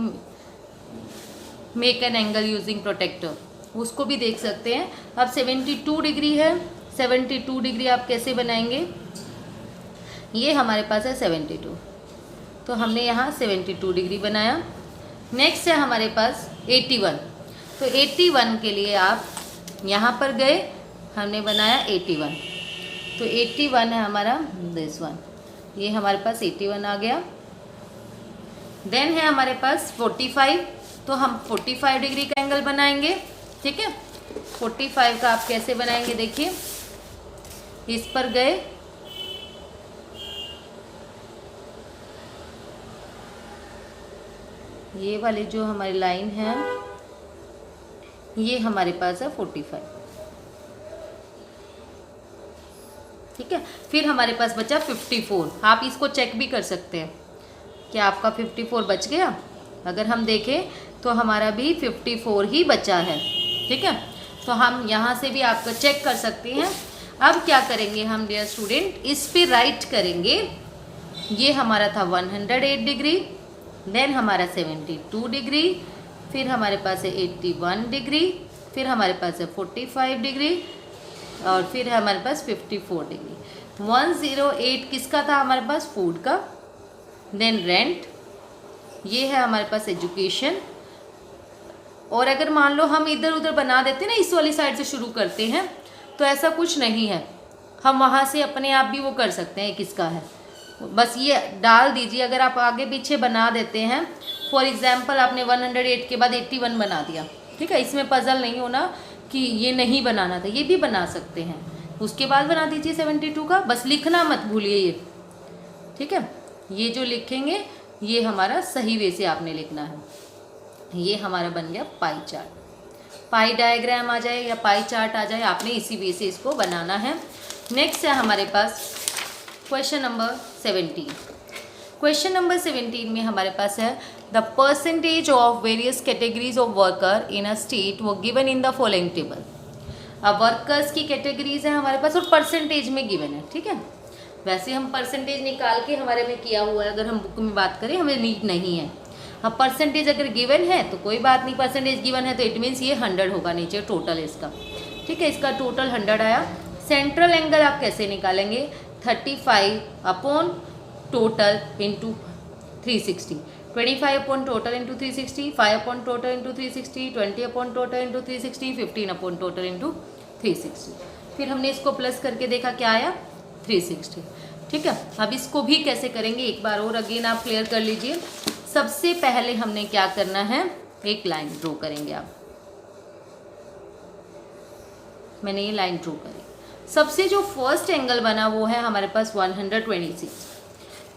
Speaker 1: make an angle using protractor, उसको भी देख सकते हैं। अब 72 डिग्री है, 72 डिग्री आप कैसे बनाएंगे, ये हमारे पास है 72, तो हमने यहाँ 72 डिग्री बनाया। नेक्स्ट है हमारे पास 81, तो 81 के लिए आप यहाँ पर गए, हमने बनाया 81, तो 81 है हमारा दिस वन, ये हमारे पास 81 आ गया। देन है हमारे पास 45, तो हम 45 डिग्री का एंगल बनाएंगे। ठीक है, 45 का आप कैसे बनाएंगे, देखिए, इस पर गए, ये वाली जो हमारी लाइन है ये हमारे पास है 45। ठीक है, फिर हमारे पास बचा 54। आप इसको चेक भी कर सकते हैं कि आपका 54 बच गया। अगर हम देखें तो हमारा भी 54 ही बचा है। ठीक है, तो हम यहाँ से भी आपका चेक कर सकते हैं। अब क्या करेंगे हम डियर स्टूडेंट, इस पे राइट करेंगे। ये हमारा था 108 डिग्री, देन हमारा 72 डिग्री, फिर हमारे पास है 81 डिग्री, फिर हमारे पास है 45 डिग्री, और फिर हमारे पास 54 डिग्री। 108 किसका था हमारे पास, फूड का, देन रेंट, ये है हमारे पास एजुकेशन। और अगर मान लो हम इधर उधर बना देते ना, इस वाली साइड से शुरू करते हैं, तो ऐसा कुछ नहीं है, हम वहाँ से अपने आप भी वो कर सकते हैं किसका है, बस ये डाल दीजिए। अगर आप आगे पीछे बना देते हैं, फॉर एग्जांपल आपने 108 के बाद 81 बना दिया, ठीक है, इसमें पजल नहीं होना कि ये नहीं बनाना था, ये भी बना सकते हैं, उसके बाद बना दीजिए 72 का, बस लिखना मत भूलिए ये। ठीक है, ये जो लिखेंगे ये हमारा सही वे से आपने लिखना है। ये हमारा बन गया पाई चार्ट, पाई डायग्राम आ जाए या पाई चार्ट आ जाए, आपने इसी वे से इसको बनाना है। नेक्स्ट है हमारे पास क्वेश्चन नंबर 17। क्वेश्चन नंबर 17 में हमारे पास है the percentage of various categories of worker in a state वो given in the following table. अब वर्कर्स की कैटेगरीज है हमारे पास और परसेंटेज में गिवन है, ठीक है। वैसे हम परसेंटेज निकाल के हमारे में किया हुआ है, अगर हम बुक में बात करें हमें नीड नहीं है। अब परसेंटेज अगर गिवन है तो कोई बात नहीं, परसेंटेज गिवन है तो इट मीन्स ये 100 होगा नीचे टोटल इसका, ठीक है। इसका टोटल 100 आया। सेंट्रल एंगल आप कैसे निकालेंगे, 35 upon total into 360, 25 upon total into 360, 5 upon total into 360, 20 upon total into 360, 15 upon total into 360। फिर हमने इसको प्लस करके देखा क्या आया, 360, ठीक है। अब इसको भी कैसे करेंगे एक बार और अगेन आप क्लियर कर लीजिए। सबसे पहले हमने क्या करना है, एक लाइन ड्रॉ करेंगे आप। मैंने ये लाइन ड्रॉ करी। सबसे जो फर्स्ट एंगल बना वो है हमारे पास 126,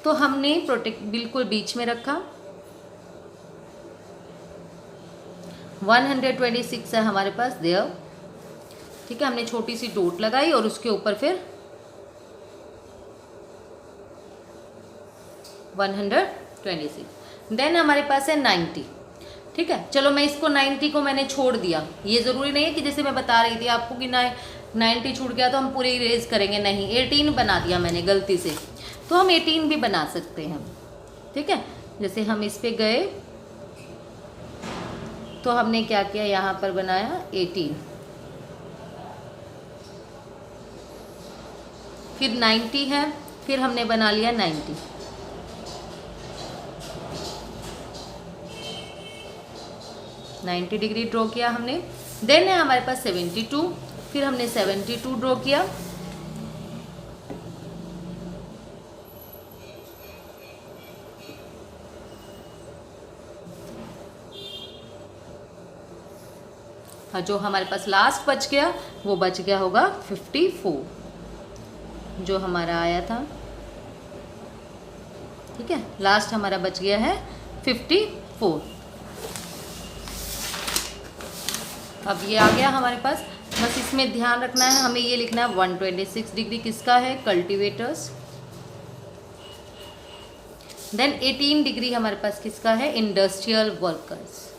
Speaker 1: तो हमने प्रोटेक्ट बिल्कुल बीच में रखा। 126 है हमारे पास देयर, ठीक है। हमने छोटी सी डॉट लगाई और उसके ऊपर फिर 126। देन हमारे पास है 90, ठीक है। चलो मैं इसको 90 को मैंने छोड़ दिया, ये ज़रूरी नहीं है कि जैसे मैं बता रही थी आपको कि 90 छूट गया तो हम पूरे इरेज करेंगे, नहीं। 18 बना दिया मैंने गलती से, तो हम 18 भी बना सकते हैं, ठीक है। जैसे हम इस पे गए तो हमने क्या किया, यहाँ पर बनाया 18, फिर 90 है, फिर हमने बना लिया 90, डिग्री ड्रॉ किया हमने। देन है हमारे पास 72, फिर हमने 72 ड्रॉ किया। और जो हमारे पास लास्ट बच गया वो बच गया होगा 54, जो हमारा आया था, ठीक है। लास्ट हमारा बच गया है 54। अब ये आ गया हमारे पास, बस इसमें ध्यान रखना है, हमें ये लिखना है 126 डिग्री किसका है, कल्टीवेटर्स। देन 18 डिग्री हमारे पास किसका है, इंडस्ट्रियल वर्कर्स।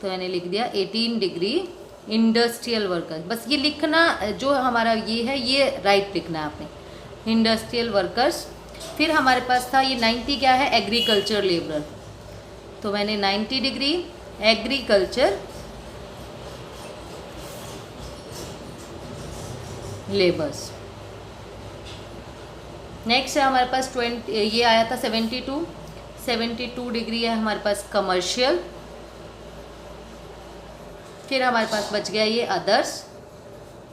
Speaker 1: तो मैंने लिख दिया 18 डिग्री इंडस्ट्रियल वर्कर्स। बस ये लिखना जो हमारा ये है ये राइट लिखना है आपने, इंडस्ट्रियल वर्कर्स। फिर हमारे पास था ये 90 क्या है, एग्रीकल्चर लेबर, तो मैंने 90 डिग्री एग्रीकल्चर लेबर्स। नेक्स्ट है हमारे पास 20, ये आया था 72 डिग्री है हमारे पास कमर्शियल। फिर हमारे पास बच गया ये अदर्स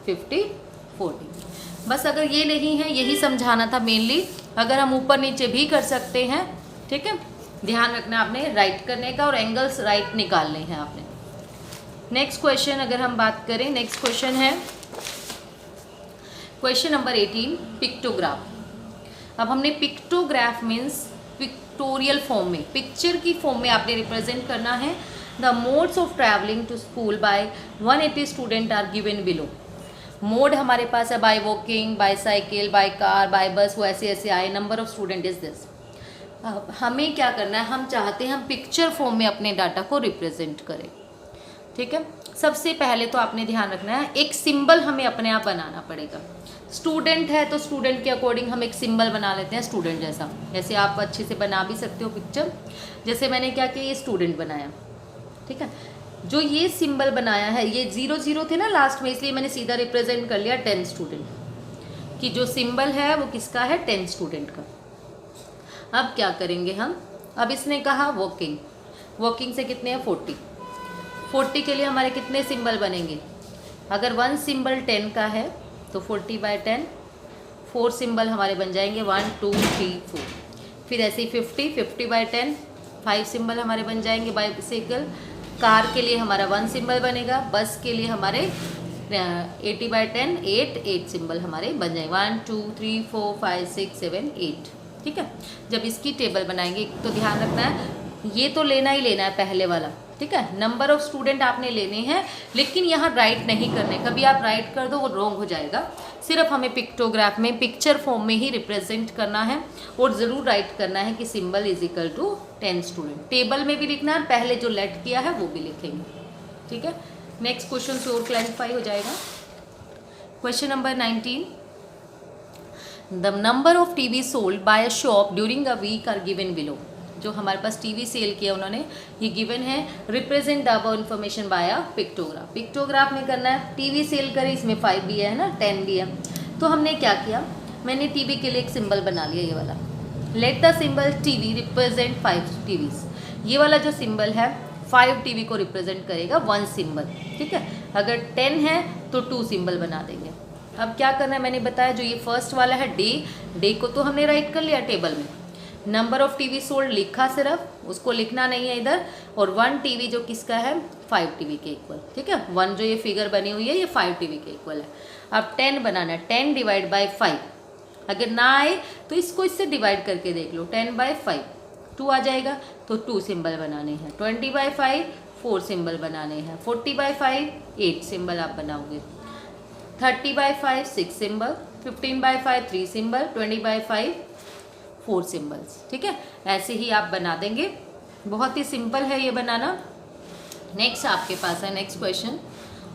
Speaker 1: 54 डिग्री। बस अगर ये नहीं है, यही समझाना था मेनली। अगर हम ऊपर नीचे भी कर सकते हैं, ठीक है। ध्यान रखना आपने राइट करने का और एंगल्स राइट निकालने हैं आपने। नेक्स्ट क्वेश्चन अगर हम बात करें, नेक्स्ट क्वेश्चन है क्वेश्चन नंबर 18, पिक्टोग्राफ। अब हमने पिक्टोग्राफ मीन्स पिक्टोरियल फॉर्म में, पिक्चर की फॉर्म में आपने रिप्रेजेंट करना है। The modes of travelling to school by 180 student are given below. Mode हमारे पास है by walking, by cycle, by car, by bus, वो ऐसे ऐसे आए। Number of student is this. हमें क्या करना है, हम चाहते हैं हम पिक्चर फॉर्म में अपने डाटा को रिप्रेजेंट करें, ठीक है। सबसे पहले तो आपने ध्यान रखना है एक सिंबल हमें अपने आप बनाना पड़ेगा। स्टूडेंट है तो स्टूडेंट के अकॉर्डिंग हम एक सिंबल बना लेते हैं स्टूडेंट जैसा। ऐसे आप अच्छे से बना भी सकते हो पिक्चर। जैसे मैंने क्या किया, ये स्टूडेंट बनाया, ठीक है। जो ये सिंबल बनाया है, ये 0 थे ना लास्ट में, इसलिए मैंने सीधा रिप्रेजेंट कर लिया 10 स्टूडेंट कि जो सिंबल है वो किसका है, 10 स्टूडेंट का। अब क्या करेंगे हम, अब इसने कहा वॉकिंग, वॉकिंग से कितने हैं 40 के लिए हमारे कितने सिंबल बनेंगे। अगर 1 सिंबल 10 का है तो 40/10, 4 सिंबल हमारे बन जाएंगे 1 2 3 4। फिर ऐसे ही 50/10, 5 सिंबल हमारे बन जाएंगे बाइसाइकिल। कार के लिए हमारा 1 सिंबल बनेगा। बस के लिए हमारे 80/10, 8 सिंबल हमारे बन जाएंगे 1 2 3 4 5 6 7 8, ठीक है। जब इसकी टेबल बनाएंगे तो ध्यान रखना है ये तो लेना ही लेना है पहले वाला, ठीक है। नंबर ऑफ स्टूडेंट आपने लेने हैं, लेकिन यहाँ राइट नहीं करने। कभी आप राइट कर दो वो रॉन्ग हो जाएगा। सिर्फ हमें पिक्टोग्राफ में पिक्चर फॉर्म में ही रिप्रेजेंट करना है और ज़रूर राइट करना है कि symbol is equal to 10 student. Table में भी लिखना है, पहले जो लेट किया है वो भी लिखेंगे, ठीक है। नेक्स्ट क्वेश्चन से और क्लैरिफाई हो जाएगा। Question number 19, the number of TV sold by a shop during a week are given below. जो हमारे पास टीवी सेल किया उन्होंने, ये गिवन है। Represent the above information bye a pictograph. Pictograph में करना है। टीवी सेल करे, इसमें 5 भी है ना, 10 भी है। तो हमने क्या किया, मैंने टीवी के लिए एक सिंबल बना लिया, ये वाला। Let the symbol TV represent 5 TVs. ये वाला जो सिंबल है 5 टीवी को रिप्रेजेंट करेगा 1 सिंबल, ठीक है। अगर 10 है तो 2 सिंबल बना देंगे। अब क्या करना है, मैंने बताया जो ये फर्स्ट वाला है डे को तो हमने राइट कर लिया टेबल में। नंबर ऑफ टीवी सोल्ड लिखा, सिर्फ उसको लिखना नहीं है इधर। और 1 टीवी जो किसका है, 5 टीवी के इक्वल, ठीक है। 1 जो ये फिगर बनी हुई है ये 5 टीवी के इक्वल है। अब 10 बनाना है, 10 डिवाइड बाई 5। अगर ना आए तो इसको इससे डिवाइड करके देख लो, 10 बाई 5 2 आ जाएगा, तो 2 सिंबल बनाने हैं। 20 बाई 5 4 सिंबल बनाने हैं। 40 बाई 5 8 सिंबल आप बनाओगे। 30 by 5 6 symbol. 15 by 5 3 symbol. 20 by 5 4 symbols, ठीक है। ऐसे ही आप बना देंगे, बहुत ही सिंपल है ये बनाना। नेक्स्ट आपके पास है next question,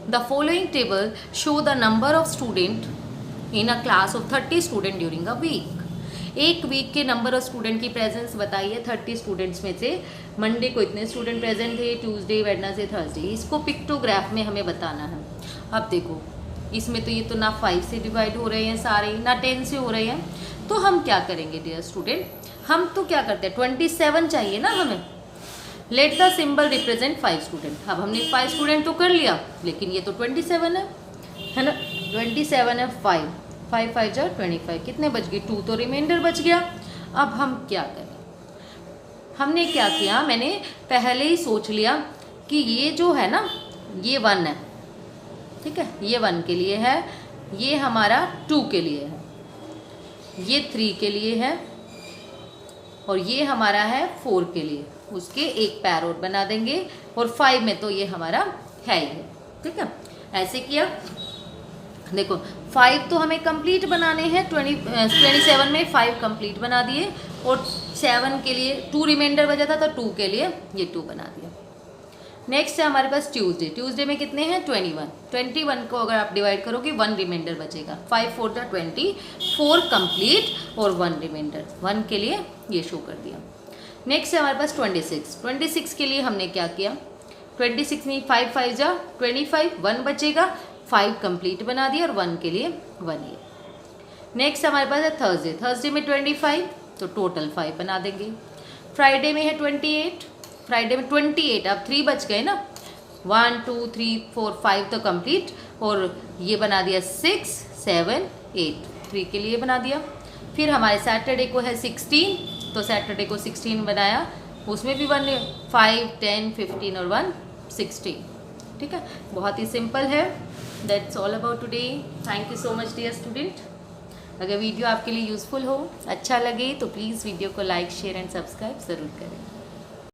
Speaker 1: the following table show the number of student in a class of 30 student during a week. एक वीक के नंबर ऑफ स्टूडेंट की प्रेजेंस बताइए। 30 स्टूडेंट्स में से मंडे को इतने स्टूडेंट प्रेजेंट थे, ट्यूसडे वेडनेसडे थर्सडे। इसको पिक्टोग्राफ में हमें बताना है। अब देखो इसमें तो ये तो ना 5 से डिवाइड हो रहे हैं सारे, ना 10 से हो रहे हैं। तो हम क्या करेंगे डियर स्टूडेंट, हम तो क्या करते हैं, 27 चाहिए ना हमें। Let the symbol represent 5 student. अब हमने 5 स्टूडेंट तो कर लिया, लेकिन ये तो 27 है ना। 27 है, 5 5 जा 25, कितने बच गए, 2 तो रिमाइंडर बच गया। अब हम क्या करें, हमने क्या किया, मैंने पहले ही सोच लिया कि ये जो है ना ये 1 है, ठीक है। ये 1 के लिए है, ये हमारा 2 के लिए है, ये 3 के लिए है, और ये हमारा है 4 के लिए। उसके एक पैर और बना देंगे, और 5 में तो ये हमारा है ही है, ठीक है। ऐसे किया, देखो 5 तो हमें कंप्लीट बनाने हैं। 27 में 5 कंप्लीट बना दिए, और 7 के लिए 2 रिमाइंडर बचा था, तो 2 के लिए ये 2 बना दिया। नेक्स्ट है हमारे पास ट्यूसडे। ट्यूसडे में कितने हैं, 21 को अगर आप डिवाइड करोगे 1 रिमाइंडर बचेगा। 5 4 जा 20, 4 कंप्लीट और 1 रिमाइंडर, 1 के लिए ये शो कर दिया। नेक्स्ट है हमारे पास 26 के लिए हमने क्या किया, 26 में 5 5 जा 25, 1 बचेगा, 5 कंप्लीट बना दिया, और 1 के लिए 1 ये। नेक्स्ट हमारे पास है थर्सडे में 25, तो टोटल 5 बना देंगे। फ्राइडे में है 28, फ्राइडे में 28, अब 3 बच गए ना, 1 2 3 4 5 तो कंप्लीट, और ये बना दिया 6 7 8, 3 के लिए बना दिया। फिर हमारे सैटरडे को है 16, तो सैटरडे को 16 बनाया, उसमें भी 1 5 10 15 और 1 16, ठीक है। बहुत ही सिंपल है। That's all about today. Thank you so much dear student. अगर वीडियो आपके लिए यूज़फुल हो, अच्छा लगे, तो प्लीज़ वीडियो को लाइक शेयर एंड सब्सक्राइब ज़रूर करें।